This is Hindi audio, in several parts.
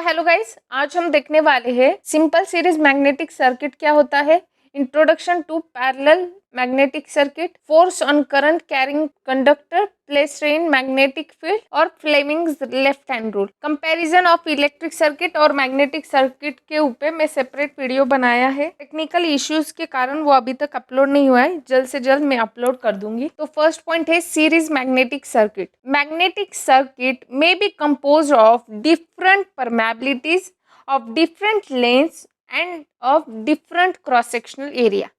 हेलो गाइस, आज हम देखने वाले हैं सिंपल सीरीज मैग्नेटिक सर्किट क्या होता है, introduction to parallel magnetic circuit, force on current carrying conductor, place in magnetic field और Fleming's left hand rule, comparison of electric circuit और मैग्नेटिक सर्किट के ऊपर मैं सेपरेट वीडियो बनाया है। टेक्निकल इश्यूज के कारण वो अभी तक अपलोड नहीं हुआ है, जल्द से जल्द मैं अपलोड कर दूंगी। तो फर्स्ट पॉइंट है series magnetic circuit. Magnetic circuit may be compose of different permeabilities of different lengths and of different cross sectional area.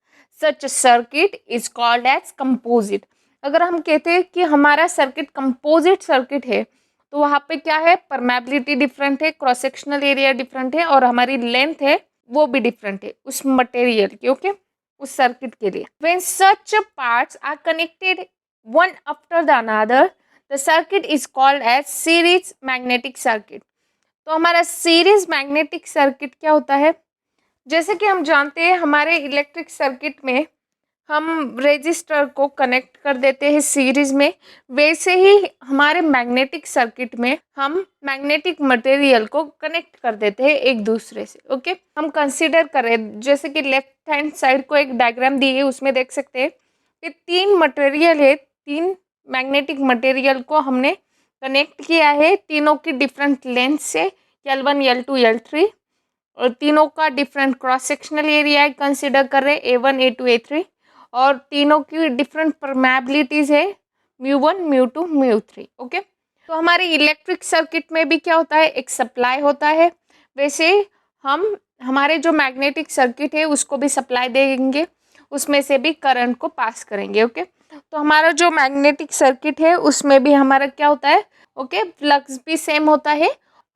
Such a circuit is called as composite. अगर हम कहते हैं कि हमारा सर्किट कंपोजिट सर्किट है तो वहाँ पे क्या है, परमेबिलिटी डिफरेंट है, क्रॉस सेक्शनल एरिया डिफरेंट है और हमारी लेंथ है वो भी डिफरेंट है उस मटेरियल की, ओके, उस सर्किट के लिए। When such parts are connected one after the another, the circuit is called as series magnetic circuit. तो हमारा सीरीज मैग्नेटिक सर्किट क्या होता है, जैसे कि हम जानते हैं हमारे इलेक्ट्रिक सर्किट में हम रेजिस्टर को कनेक्ट कर देते हैं सीरीज में, वैसे ही हमारे मैग्नेटिक सर्किट में हम मैग्नेटिक मटेरियल को कनेक्ट कर देते हैं एक दूसरे से। ओके, हम कंसीडर करें जैसे कि लेफ्ट हैंड साइड को एक डायग्राम दी है, उसमें देख सकते हैं कि तीन मटेरियल है, तीन मैग्नेटिक मटेरियल को हमने कनेक्ट किया है, तीनों की डिफरेंट लेंथ से L1, L2, L3 और तीनों का different cross sectional area consider कर रहे हैं A1, A2, A3 और तीनों की डिफरेंट परमेबिलिटीज है μ1, μ2, μ3। ओके, तो हमारे इलेक्ट्रिक सर्किट में भी क्या होता है, एक सप्लाई होता है, वैसे हम हमारे जो मैग्नेटिक सर्किट है उसको भी सप्लाई देंगे, उसमें से भी करंट को पास करेंगे। ओके, तो हमारा जो मैग्नेटिक सर्किट है उसमें भी हमारा क्या होता है, ओके, फ्लक्स भी सेम होता है।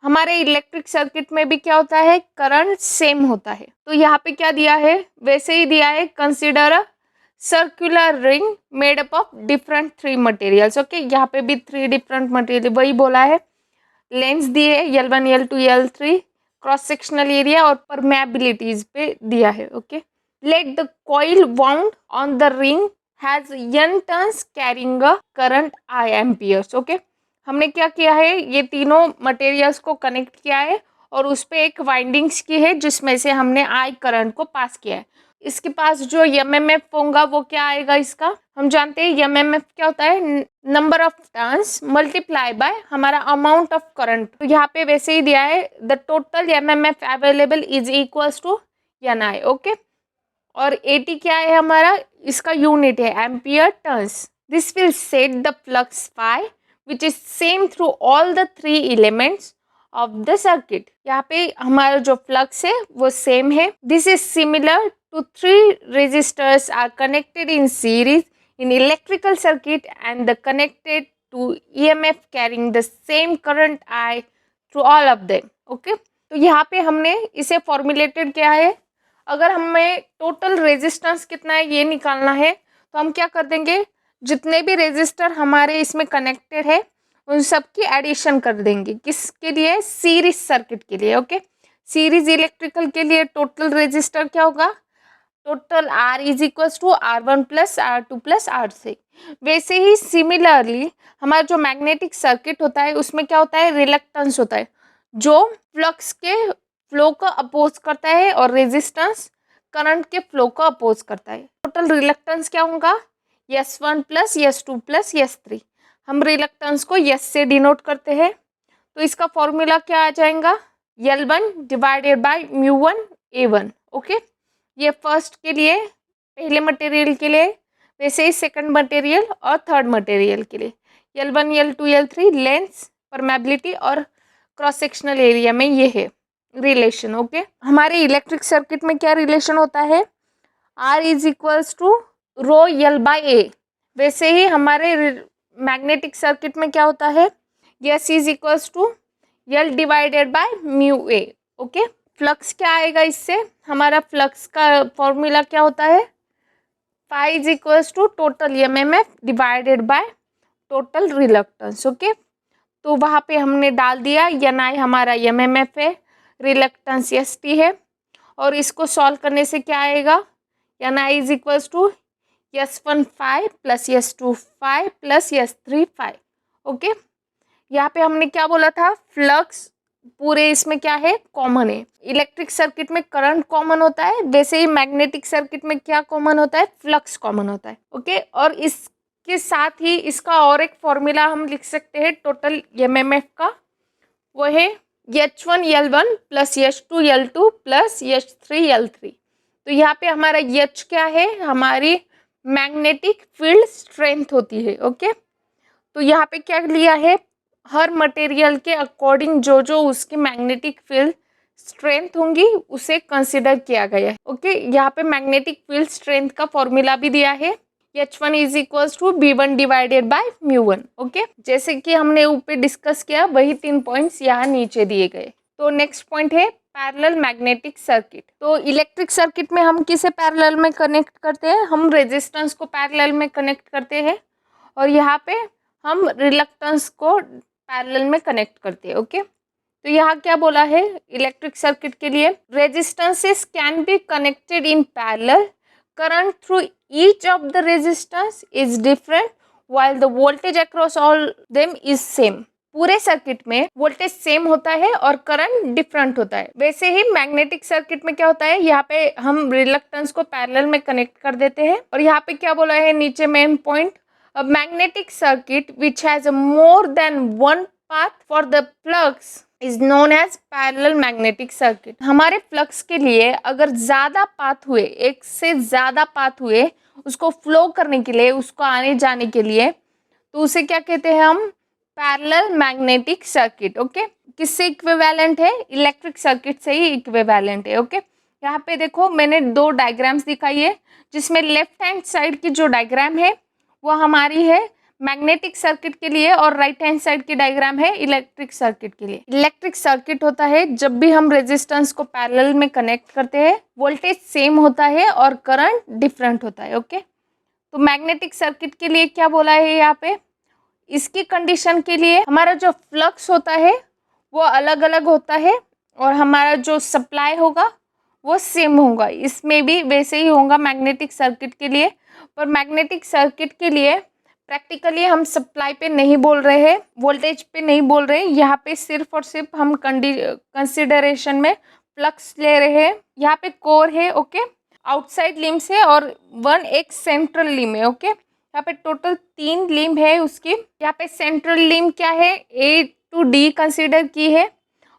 हमारे इलेक्ट्रिक सर्किट में भी क्या होता है, करंट सेम होता है। तो यहाँ पे क्या दिया है, वैसे ही दिया है, consider a circular ring made up of different three materials. Okay, यहाँ पे भी थ्री डिफरेंट मटेरियल वही बोला है, लेंस दिए L1, L2, L3, cross sectional area और परमेबिलिटीज पे दिया है। Okay, let the coil wound on the ring has n turns carrying a current I amperes. Okay, हमने क्या किया है, ये तीनों मटेरियल्स को कनेक्ट किया है और उस पर एक वाइंडिंग्स की है जिसमें से हमने I करंट को पास किया है। इसके पास जो MMF होगा वो क्या आएगा, इसका हम जानते हैं MMF क्या होता है, number of turns multiply by हमारा अमाउंट ऑफ करंट। तो यहाँ पे वैसे ही दिया है the total MMF available is equals to NI। Okay, और AT क्या है हमारा, इसका यूनिट है ampere turns. This will set the flux phi which is same through all the three elements of the circuit। यहाँ पे हमारा जो फ्लक्स है वो सेम है। This is similar to three resistors are connected in series in electrical circuit and the connected to EMF carrying the same current I through all of them। Okay, तो यहाँ पे हमने इसे फॉर्मुलेटेड किया है। अगर हमें टोटल रेजिस्टेंस कितना है ये निकालना है तो हम क्या कर देंगे, जितने भी रेजिस्टर हमारे इसमें कनेक्टेड है उन सब की एडिशन कर देंगे, किसके लिए, सीरीज सर्किट के लिए। ओके, सीरीज इलेक्ट्रिकल के लिए टोटल रेजिस्टर क्या होगा, total R is equals to R1 plus R2 plus R3। वैसे ही सिमिलरली हमारा जो मैग्नेटिक सर्किट होता है उसमें क्या होता है, रिलक्टेंस होता है जो फ्लक्स के फ्लो को अपोज करता है और रेजिस्टेंस करंट के फ्लो को अपोज करता है। टोटल रिलक्टेंस क्या होगा, S1 plus S2 plus S3। हम रिलक्टेंस को S से डिनोट करते हैं, तो इसका फॉर्मूला क्या आ जाएगा, L1 divided by μ1 A1। Okay, ये फर्स्ट के लिए, पहले मटेरियल के लिए, वैसे ही सेकंड मटेरियल और थर्ड मटेरियल के लिए L1, L2, L3 length, permeability और क्रॉस सेक्शनल एरिया में ये है रिलेशन। ओके, हमारे इलेक्ट्रिक सर्किट में क्या रिलेशन होता है, R is equals to rho L by A। वैसे ही हमारे मैग्नेटिक सर्किट में क्या होता है, S is equals to L divided by mu A। Okay, flux क्या आएगा इससे, हमारा फ्लक्स का फॉर्मूला क्या होता है, phi is equals to total MMF divided by total reluctance. Okay, तो वहाँ पे हमने डाल दिया, NI हमारा MMF है, रिलक्टेंस ST है, और इसको सॉल्व करने से क्या आएगा, NI is equals to S1 phi plus S2 phi plus S3 phi. Okay, यहाँ पे हमने क्या बोला था, फ्लक्स पूरे इसमें क्या है, कॉमन है। इलेक्ट्रिक सर्किट में करंट कॉमन होता है, वैसे ही मैग्नेटिक सर्किट में क्या कॉमन होता है, फ्लक्स कॉमन होता है। ओके, और इसके साथ ही इसका और एक फॉर्मूला हम लिख सकते हैं टोटल एमएमएफ का, वो है H1L1 plus H2L2 plus H3L3। तो यहाँ पे हमारा H क्या है, हमारी मैग्नेटिक फील्ड स्ट्रेंथ होती है। ओके, तो यहाँ पे क्या लिया है, हर मटेरियल के अकॉर्डिंग जो जो उसकी मैग्नेटिक फील्ड स्ट्रेंथ होंगी उसे कंसिडर किया गया है। ओके, यहाँ पे मैग्नेटिक फील्ड स्ट्रेंथ का फॉर्मूला भी दिया है, H1 is equal to B1 divided by μ1। Okay, जैसे कि हमने ऊपर डिस्कस किया वही 3 पॉइंट्स यहाँ नीचे दिए गए। तो नेक्स्ट पॉइंट है पैरेलल मैग्नेटिक सर्किट। तो इलेक्ट्रिक सर्किट में हम किसे पैरेलल में कनेक्ट करते हैं, हम रेजिस्टेंस को पैरेलल में कनेक्ट करते हैं, और यहाँ पे हम रिलक्टेंस को पैरेलल में कनेक्ट करते हैं। ओके, तो यहाँ क्या बोला है, इलेक्ट्रिक सर्किट के लिए resistances can be connected in parallel, current through each of the resistance is different while the voltage across all them is same. पूरे सर्किट में वोल्टेज सेम होता है और करंट डिफरेंट होता है। वैसे ही मैग्नेटिक सर्किट में क्या होता है, यहाँ पे हम रिलक्टेंस को पैरेलल में कनेक्ट कर देते हैं, और यहाँ पे क्या बोला है नीचे main point, a magnetic circuit which has a more than one path for the flux is known as parallel magnetic circuit। हमारे फ्लक्स के लिए अगर ज़्यादा पाथ हुए, एक से ज़्यादा पाथ हुए उसको फ्लो करने के लिए, उसको आने जाने के लिए, तो उसे क्या कहते हैं हम, पैरेलल मैग्नेटिक सर्किट। ओके, किससे इक्विवेलेंट है, इलेक्ट्रिक सर्किट से ही इक्विवेलेंट है। ओके, यहाँ पे देखो मैंने 2 डायग्राम्स दिखाई है, जिसमें लेफ्ट हैंड साइड की जो डायग्राम है वो हमारी है मैग्नेटिक सर्किट के लिए, और राइट हैंड साइड की डायग्राम है इलेक्ट्रिक सर्किट के लिए। इलेक्ट्रिक सर्किट होता है जब भी हम रेजिस्टेंस को पैरेलल में कनेक्ट करते हैं, वोल्टेज सेम होता है और करंट डिफरेंट होता है। ओके, तो मैग्नेटिक सर्किट के लिए क्या बोला है यहाँ पे, इसकी कंडीशन के लिए हमारा जो फ्लक्स होता है वो अलग अलग होता है, और हमारा जो सप्लाई होगा वो सेम होगा। इसमें भी वैसे ही होगा मैग्नेटिक सर्किट के लिए, पर मैग्नेटिक सर्किट के लिए प्रैक्टिकली हम सप्लाई पे नहीं बोल रहे हैं, वोल्टेज पे नहीं बोल रहे हैं, यहाँ पे सिर्फ और सिर्फ हम कंसिडरेशन में फ्लक्स ले रहे हैं। यहाँ पे कोर है, ओके, आउटसाइड लिम्स है, और 1 एक सेंट्रल लिम है। ओके, यहाँ पे टोटल 3 लिम है उसकी। यहाँ पे सेंट्रल लिम क्या है, A to D कंसिडर की है,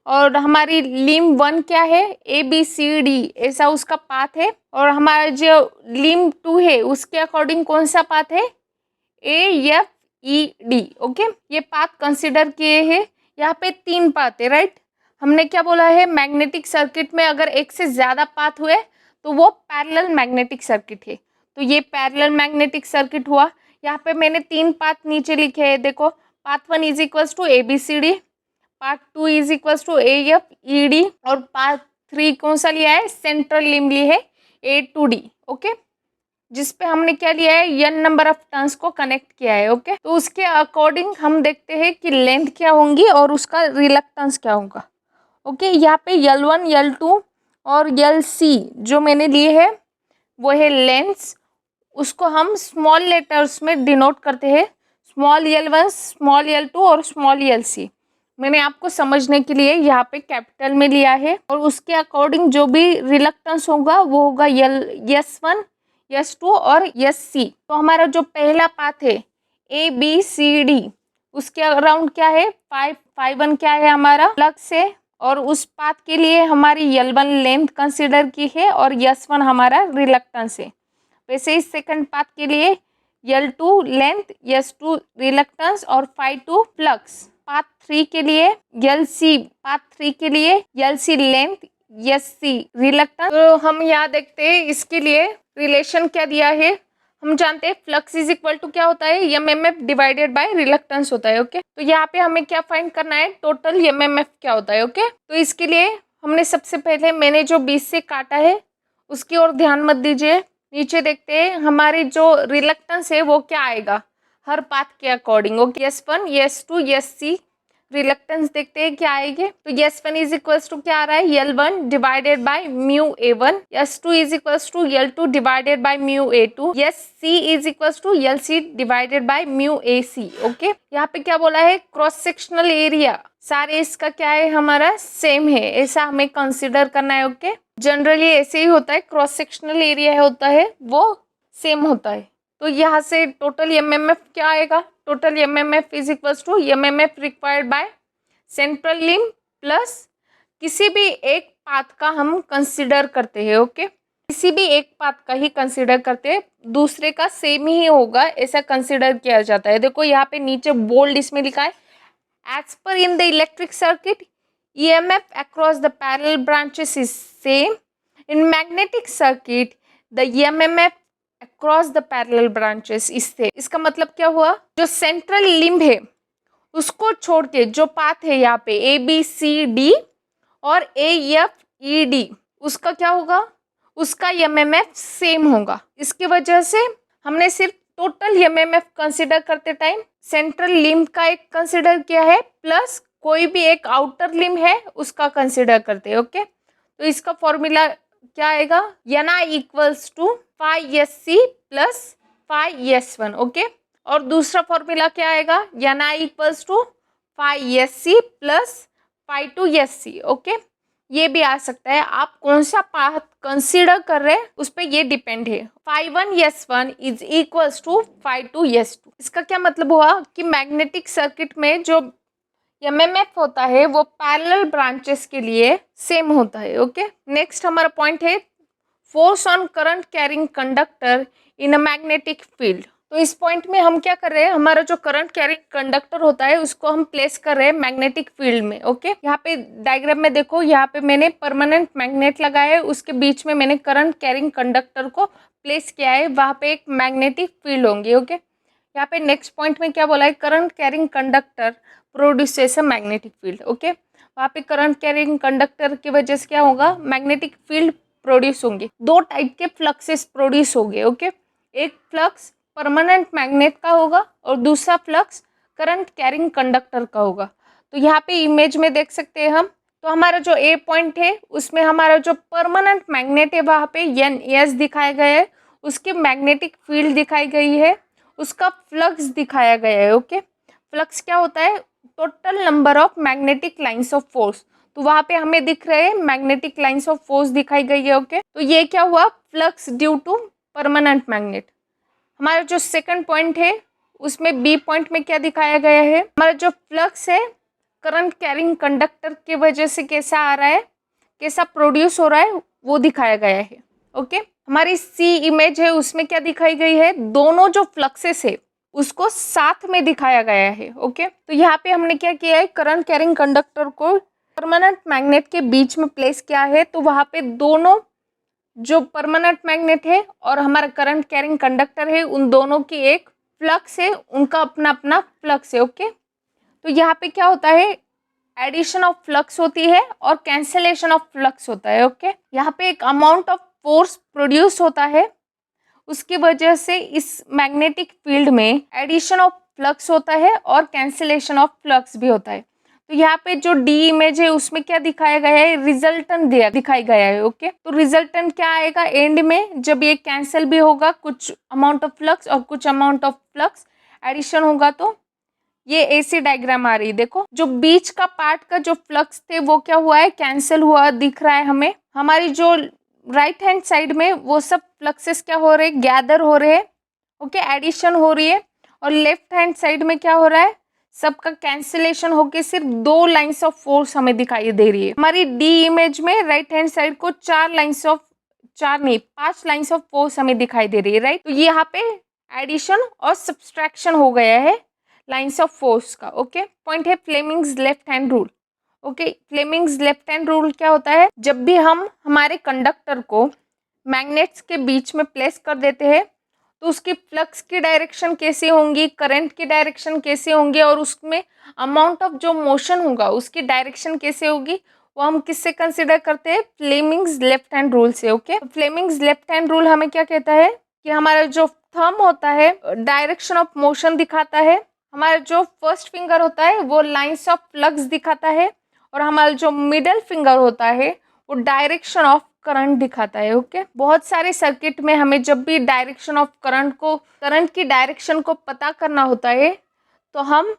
और हमारी लिम 1 क्या है, ABCD ऐसा उसका पाथ है, और हमारा जो लिम 2 है उसके अकॉर्डिंग कौन सा पाथ है, AFED। ओके, ये पाथ कंसिडर किए हैं। यहाँ पे 3 पाथ है, राइट। हमने क्या बोला है, मैग्नेटिक सर्किट में अगर एक से ज़्यादा पाथ हुए तो वो पैरेलल मैग्नेटिक सर्किट है। तो ये पैरेलल मैग्नेटिक सर्किट हुआ। यहाँ पे मैंने 3 पाथ नीचे लिखे हैं, देखो, path 1 is equals to ABCD, part 2 is equals to AFED, और पार्ट 3 कौन सा लिया है, सेंट्रल लिम ली है A to D। ओके, जिसपे हमने क्या लिया है, n नंबर ऑफ टर्न्स को कनेक्ट किया है। ओके, तो उसके अकॉर्डिंग हम देखते हैं कि लेंथ क्या होंगी और उसका रिलक्टेंस क्या होगा। ओके, यहाँ पे L1 L2 और LC जो मैंने लिए है वो है लेंथ्स, उसको हम स्मॉल लेटर्स में डिनोट करते हैं, स्मॉल L1, स्मॉल L2 और स्मॉल LC। मैंने आपको समझने के लिए यहाँ पे कैपिटल में लिया है, और उसके अकॉर्डिंग जो भी रिलक्टेंस होगा वो होगा S1, S2 और SC। तो हमारा जो पहला पाथ है ABCD, उसके अराउंड क्या है, 5 क्या है हमारा फ्लक्स है, और उस पाथ के लिए हमारी L1 लेंथ कंसिडर की है और S1 हमारा रिलक्टेंस है। वैसे ही सेकंड पाथ के लिए L2 लेंथ, S2 रिलक्टेंस और 5 फ्लक्स। पाथ 3 के लिए पाथ 3 के लिए LC लेंथ, SC रिलक्टेंस। तो हम यहाँ देखते हैं इसके लिए रिलेशन क्या दिया है। हम जानते हैं फ्लक्स इज इक्वल टू क्या होता है, MMF डिवाइडेड बाय रिलक्टेंस होता है। ओके, तो यहाँ पे हमें क्या फाइंड करना है, टोटल MMF क्या होता है। ओके, तो इसके लिए हमने सबसे पहले मैंने जो 20 से काटा है उसकी ओर ध्यान मत दीजिए, नीचे देखते हैं हमारी जो रिलक्टेंस है वो क्या आएगा हर पाथ के according. Okay, S1, S2, SC reluctance देखते हैं क्या आएगी। तो S1 इज इक्वल्स टू क्या आ रहा है, L1 divided by mu A1, S2 is equals to L2 divided by mu A2, SC is equals to LC divided by mu AC। Okay, यहाँ पे क्या बोला है, क्रॉस सेक्शनल एरिया सारे इसका क्या है, हमारा सेम है, ऐसा हमें कंसिडर करना है। ओके, जनरली ऐसे ही होता है, क्रॉस सेक्शनल एरिया होता है वो सेम होता है। तो यहाँ से टोटल MMF क्या आएगा, total MMF is equals to MMF required by central limb plus किसी भी एक पाथ का हम कंसिडर करते हैं। ओके, किसी भी एक पाथ का ही कंसिडर करते हैं, दूसरे का सेम ही होगा ऐसा कंसिडर किया जाता है। देखो यहाँ पे नीचे बोल्ड इसमें लिखा है, as per in the electric circuit EMF across the parallel branches is same. In magnetic circuit the EMF across the parallel branches is same. इसका मतलब क्या हुआ, जो सेंट्रल लिम्ब है उसको छोड़ के जो पाथ है यहाँ पे ABCD और AFED, उसका क्या होगा, उसका MMF सेम होगा। इसकी वजह से हमने सिर्फ टोटल MMF कंसिडर करते टाइम सेंट्रल लिम्ब का एक कंसिडर किया है, प्लस कोई भी एक आउटर लिम्ब है उसका कंसिडर करते हैं। ओके, तो इसका फॉर्मूला क्या आएगा, Ni equals to phi SC plus phi S1। Okay, और दूसरा फॉर्मूला क्या आएगा, Ni equals to phi SC plus phi 2 SC। Okay, ये भी आ सकता है, आप कौन सा पाथ कंसीडर कर रहे हैं उस पर ये डिपेंड है। phi 1 S1 is equals to phi 2 S2। इसका क्या मतलब हुआ कि मैग्नेटिक सर्किट में जो MMF होता है वो पैरेलल ब्रांचेस के लिए सेम होता है। ओके, नेक्स्ट हमारा पॉइंट है force on current carrying conductor in a magnetic field. तो इस पॉइंट में हम क्या कर रहे हैं, हमारा जो करंट कैरिंग कंडक्टर होता है उसको हम प्लेस कर रहे हैं मैग्नेटिक फील्ड में। ओके, यहाँ पे डायग्राम में देखो, यहाँ पे मैंने परमानेंट मैग्नेट लगाया है, उसके बीच में मैंने करंट कैरिंग कंडक्टर को प्लेस किया है, वहाँ पे एक मैग्नेटिक फील्ड होंगी। ओके, यहाँ पे नेक्स्ट पॉइंट में क्या बोला है, current carrying conductor produces a magnetic field. Okay, वहाँ पे करंट कैरिंग कंडक्टर की वजह से क्या होगा, मैग्नेटिक फील्ड प्रोड्यूस होंगे। दो टाइप के फ्लक्सेस प्रोड्यूस होंगे। ओके, एक फ्लक्स परमानेंट मैग्नेट का होगा और दूसरा फ्लक्स करंट कैरिंग कंडक्टर का होगा। तो यहाँ पे इमेज में देख सकते हैं हम, तो हमारा जो A पॉइंट है उसमें हमारा जो परमानेंट मैग्नेट है वहाँ पे NS दिखाया गया है, उसकी मैग्नेटिक फील्ड दिखाई गई है, उसका फ्लक्स दिखाया गया है। ओके, फ्लक्स क्या होता है, total number of magnetic lines of force, तो वहाँ पे हमें दिख रहे हैं मैग्नेटिक लाइंस ऑफ फोर्स दिखाई गई है। ओके, तो ये क्या हुआ, flux due to permanent magnet. हमारा जो सेकंड पॉइंट है उसमें B पॉइंट में क्या दिखाया गया है, हमारा जो फ्लक्स है करंट कैरिंग कंडक्टर के वजह से कैसा आ रहा है, कैसा प्रोड्यूस हो रहा है वो दिखाया गया है। ओके, हमारी C इमेज है उसमें क्या दिखाई गई है, दोनों जो फ्लक्सेस है उसको साथ में दिखाया गया है। ओके, तो यहाँ पे हमने क्या किया है, करंट कैरिंग कंडक्टर को परमानेंट मैग्नेट के बीच में प्लेस किया है, तो वहाँ पे दोनों जो परमानेंट मैग्नेट है और हमारा करंट कैरिंग कंडक्टर है उन दोनों की एक फ्लक्स है, उनका अपना अपना फ्लक्स है। ओके, तो यहाँ पे क्या होता है, एडिशन ऑफ फ्लक्स होती है और कैंसिलेशन ऑफ फ्लक्स होता है। ओके, यहाँ पे एक अमाउंट ऑफ फोर्स प्रोड्यूस होता है, उसकी वजह से इस मैग्नेटिक फील्ड में एडिशन ऑफ फ्लक्स होता है और कैंसिलेशन ऑफ फ्लक्स भी होता है। तो यहाँ पे जो D इमेज है उसमें क्या दिखाया गया है, रिजल्टेंट दिखाई गया है। ओके, तो रिजल्टेंट क्या आएगा एंड में, जब ये कैंसिल भी होगा कुछ अमाउंट ऑफ फ्लक्स और कुछ अमाउंट ऑफ फ्लक्स एडिशन होगा, तो ये ऐसी डायग्राम आ रही है। देखो, जो बीच का पार्ट का जो फ्लक्स थे वो क्या हुआ है, कैंसिल हुआ दिख रहा है हमें। हमारी जो राइट हैंड साइड में वो सब फ्लक्सेस क्या हो रहे हैं, गैदर हो रहे हैं। ओके, एडिशन हो रही है, और लेफ्ट हैंड साइड में क्या हो रहा है, सबका कैंसिलेशन होके सिर्फ दो लाइंस ऑफ फोर्स हमें दिखाई दे रही है। हमारी D इमेज में राइट हैंड साइड को 5 लाइंस ऑफ फोर्स हमें दिखाई दे रही है, राइट। तो यहाँ पे एडिशन और सब्सट्रैक्शन हो गया है लाइंस ऑफ फोर्स का। ओके, पॉइंट है Fleming's left hand rule. Okay, Fleming's left hand rule क्या होता है, जब भी हम हमारे कंडक्टर को मैग्नेट्स के बीच में प्लेस कर देते हैं तो उसकी फ्लक्स की डायरेक्शन कैसी होंगी, करंट की डायरेक्शन कैसे होंगी, और उसमें अमाउंट ऑफ जो मोशन होगा उसकी डायरेक्शन कैसे होगी, वो हम किससे कंसिडर करते हैं, फ्लेमिंग्स लेफ्ट हैंड रूल से। Okay, Fleming's left hand rule हमें क्या कहता है कि हमारा जो थंब होता है डायरेक्शन ऑफ मोशन दिखाता है, हमारा जो फर्स्ट फिंगर होता है वो लाइंस ऑफ फ्लक्स दिखाता है और हमारा जो मिडल फिंगर होता है वो डायरेक्शन ऑफ करंट दिखाता है। ओके, बहुत सारे सर्किट में हमें जब भी डायरेक्शन ऑफ करंट की डायरेक्शन को पता करना होता है तो हम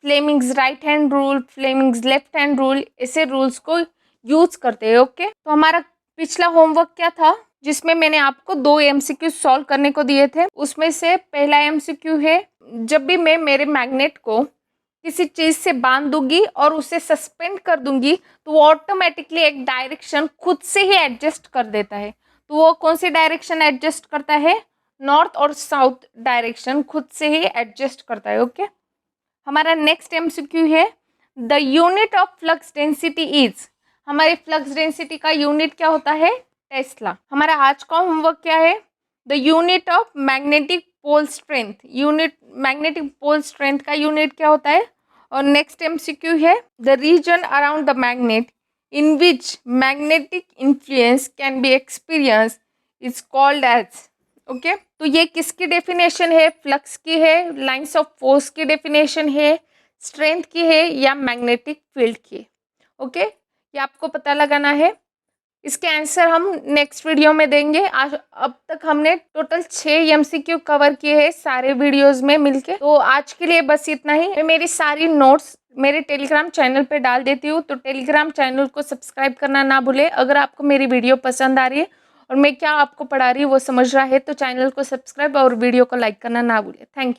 Fleming's right hand rule, Fleming's left hand rule, ऐसे रूल्स को यूज करते हैं। ओके, तो हमारा पिछला होमवर्क क्या था जिसमें मैंने आपको 2 एमसीक्यू सॉल्व करने को दिए थे। उसमें से पहला एमसीक्यू है, जब भी मैं मेरे मैग्नेट को किसी चीज से बांध दूंगी और उसे सस्पेंड कर दूंगी तो वो ऑटोमेटिकली एक डायरेक्शन खुद से ही एडजस्ट कर देता है। तो वो कौन सी डायरेक्शन एडजस्ट करता है? नॉर्थ और साउथ डायरेक्शन खुद से ही एडजस्ट करता है। ओके, हमारा नेक्स्ट एमसीक्यू है, the unit of flux density is. हमारे फ्लक्स डेंसिटी का यूनिट क्या होता है? टेस्ला। हमारा आज का होमवर्क क्या है? The unit of magnetic pole strength. Unit magnetic pole strength का यूनिट क्या होता है? और नेक्स्ट एमसीक्यू है, the region around the magnet in which magnetic influence can be experience is called as. Okay, तो ये किसकी डेफिनेशन है? फ्लक्स की है, लाइंस ऑफ फोर्स की डेफिनेशन है, स्ट्रेंथ की है या मैग्नेटिक फील्ड की? ओके, ये आपको पता लगाना है। इसके आंसर हम नेक्स्ट वीडियो में देंगे। आज अब तक हमने टोटल 6 एमसीक्यू कवर किए हैं सारे वीडियोस में मिलके। तो आज के लिए बस इतना ही। मैं मेरी सारी नोट्स मेरे टेलीग्राम चैनल पे डाल देती हूँ, तो टेलीग्राम चैनल को सब्सक्राइब करना ना भूले। अगर आपको मेरी वीडियो पसंद आ रही है और मैं क्या आपको पढ़ा रही हूँ वो समझ रहा है तो चैनल को सब्सक्राइब और वीडियो को लाइक करना ना भूले। Thank you.